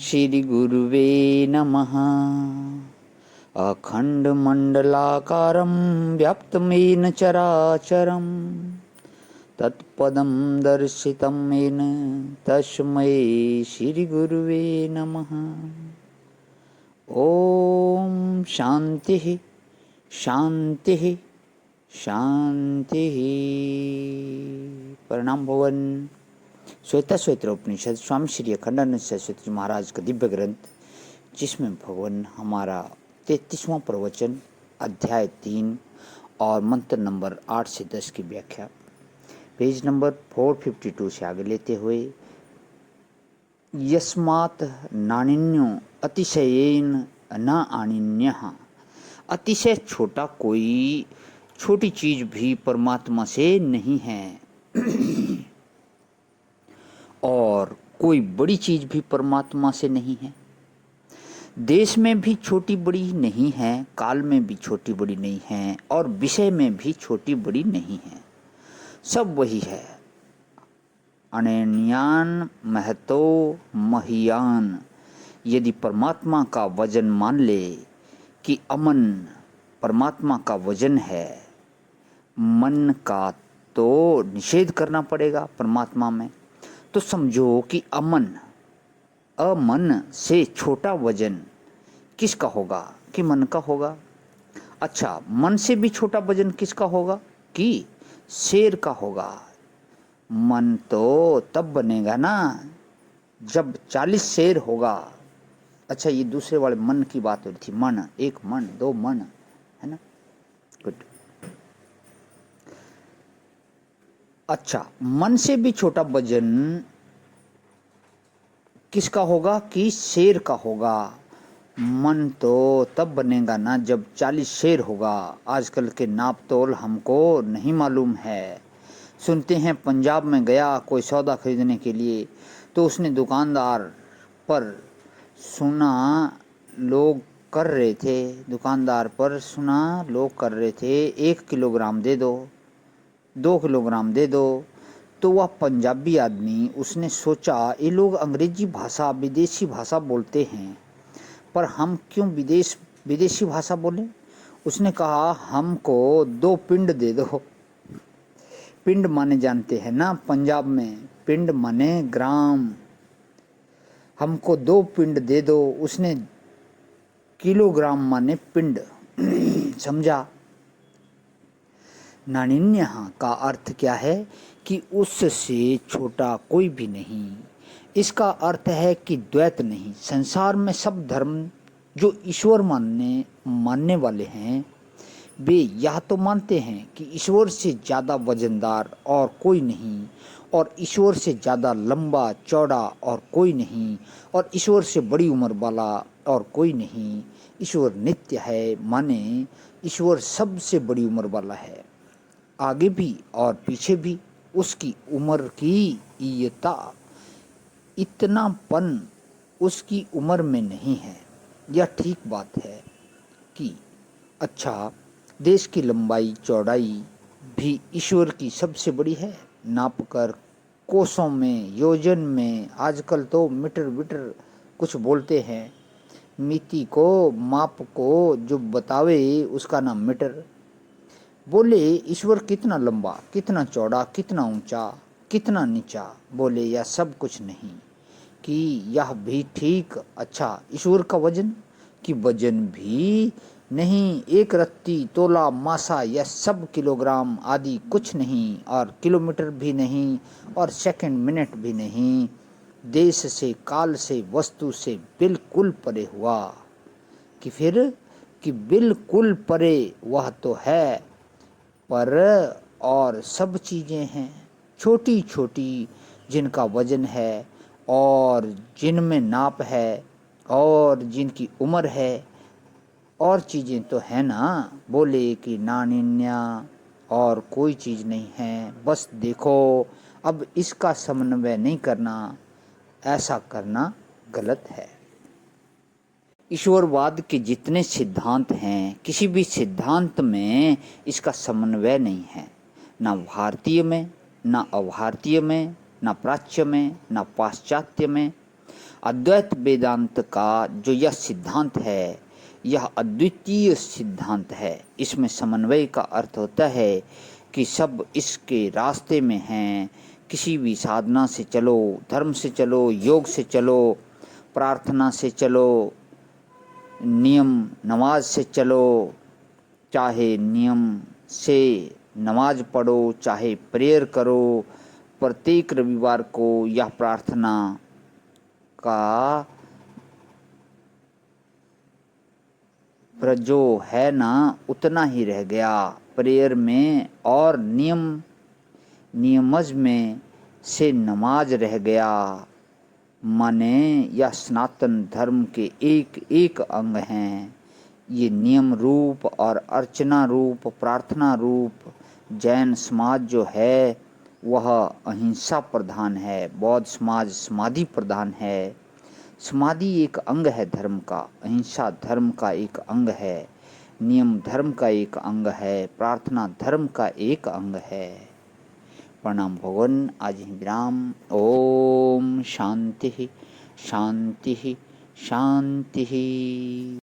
श्री गुरुवे नमः। अखण्डमण्डलाकारं व्याप्तमेन चराचरं तत्पदं दर्शितं येन तस्मै श्रीगुरुवे नमः। ओम शांति शांति शांति। प्रणाम भवन। श्वेता श्वेत्र उपनिषद स्वामी श्री अखंडानंद सरस्वती जी महाराज का दिव्य ग्रंथ, जिसमें भगवान हमारा 33वां प्रवचन अध्याय 3 और मंत्र नंबर 8 से 10 की व्याख्या पेज नंबर 452 से आगे लेते हुए, यस्मात् नानिन्यो अतिशयेन न आनिन्यः। अतिशय छोटा कोई छोटी चीज भी परमात्मा से नहीं है और कोई बड़ी चीज भी परमात्मा से नहीं है। देश में भी छोटी बड़ी नहीं है, काल में भी छोटी बड़ी नहीं है और विषय में भी छोटी बड़ी नहीं है। सब वही है। अनन्यान महतो महियान। यदि परमात्मा का वजन मान ले कि अमन परमात्मा का वजन है, मन का तो निषेध करना पड़ेगा परमात्मा में, तो समझो कि अमन से छोटा वजन किसका होगा? कि मन का होगा। अच्छा, मन से भी छोटा वजन किसका होगा? कि शेर का होगा। मन तो तब बनेगा ना जब 40 शेर होगा। अच्छा, ये दूसरे वाले मन की बात हो रही थी। मन, एक मन, दो मन, है ना? गुड। अच्छा, मन से भी छोटा वजन किसका होगा? कि शेर का होगा। मन तो तब बनेगा ना जब 40 शेर होगा। आजकल के नाप तोल हमको नहीं मालूम है। सुनते हैं पंजाब में गया कोई सौदा खरीदने के लिए, तो उसने दुकानदार पर सुना लोग कर रहे थे 1 किलोग्राम दे दो, 2 किलोग्राम दे दो। तो वह पंजाबी आदमी, उसने सोचा ये लोग अंग्रेजी भाषा, विदेशी भाषा बोलते हैं, पर हम क्यों विदेशी भाषा बोलें? उसने कहा हमको 2 पिंड दे दो। पिंड माने जानते हैं ना पंजाब में? पिंड माने ग्राम। हमको 2 पिंड दे दो। उसने किलोग्राम माने पिंड समझा। नानिन्य का अर्थ क्या है? कि उससे छोटा कोई भी नहीं। इसका अर्थ है कि द्वैत नहीं। संसार में सब धर्म जो ईश्वर मानने वाले हैं, वे यह तो मानते हैं कि ईश्वर से ज़्यादा वजनदार और कोई नहीं, और ईश्वर से ज़्यादा लंबा चौड़ा और कोई नहीं, और ईश्वर से बड़ी उम्र वाला और कोई नहीं। ईश्वर नित्य है, माने ईश्वर सबसे बड़ी उम्र वाला है। आगे भी और पीछे भी उसकी उम्र की इतनापन उसकी उम्र में नहीं है। यह ठीक बात है कि अच्छा, देश की लंबाई चौड़ाई भी ईश्वर की सबसे बड़ी है। नाप कर कोसों में, योजन में, आजकल तो मीटर विटर कुछ बोलते हैं। मिति को, माप को जो बतावे उसका नाम मीटर। बोले ईश्वर कितना लंबा, कितना चौड़ा, कितना ऊंचा, कितना नीचा? बोले यह सब कुछ नहीं। कि यह भी ठीक। अच्छा, ईश्वर का वजन? कि वजन भी नहीं। 1 रत्ती, तोला, मासा, यह सब किलोग्राम आदि कुछ नहीं, और किलोमीटर भी नहीं, और सेकंड मिनट भी नहीं। देश से, काल से, वस्तु से बिल्कुल परे हुआ। कि फिर कि बिल्कुल परे वह तो है, पर और सब चीज़ें हैं छोटी छोटी, जिनका वजन है और जिनमें नाप है और जिनकी उम्र है, और चीज़ें तो है ना। बोले कि नानिन्या, और कोई चीज़ नहीं है। बस देखो, अब इसका समन्वय नहीं करना, ऐसा करना गलत है। ईश्वरवाद के जितने सिद्धांत हैं, किसी भी सिद्धांत में इसका समन्वय नहीं है। ना भारतीय में, ना अभारतीय में, ना प्राच्य में, ना पाश्चात्य में। अद्वैत वेदांत का जो यह सिद्धांत है, यह अद्वितीय सिद्धांत है। इसमें समन्वय का अर्थ होता है कि सब इसके रास्ते में हैं। किसी भी साधना से चलो, धर्म से चलो, योग से चलो, प्रार्थना से चलो, नियम नमाज से चलो, चाहे नियम से नमाज पढ़ो, चाहे प्रेयर करो, प्रत्येक रविवार को यह प्रार्थना का जो है ना उतना ही रह गया। प्रेयर में और नियमज में से नमाज रह गया। माने यह सनातन धर्म के एक एक अंग हैं। ये नियम रूप और अर्चना रूप, प्रार्थना रूप जैन समाज जो है वह अहिंसा प्रधान है, बौद्ध समाज समाधि प्रधान है। समाधि एक अंग है धर्म का, अहिंसा धर्म का एक अंग है, नियम धर्म का एक अंग है, प्रार्थना धर्म का एक अंग है। प्रणाम भगवान। आज ही विराम। ओम शांति शांति शांति।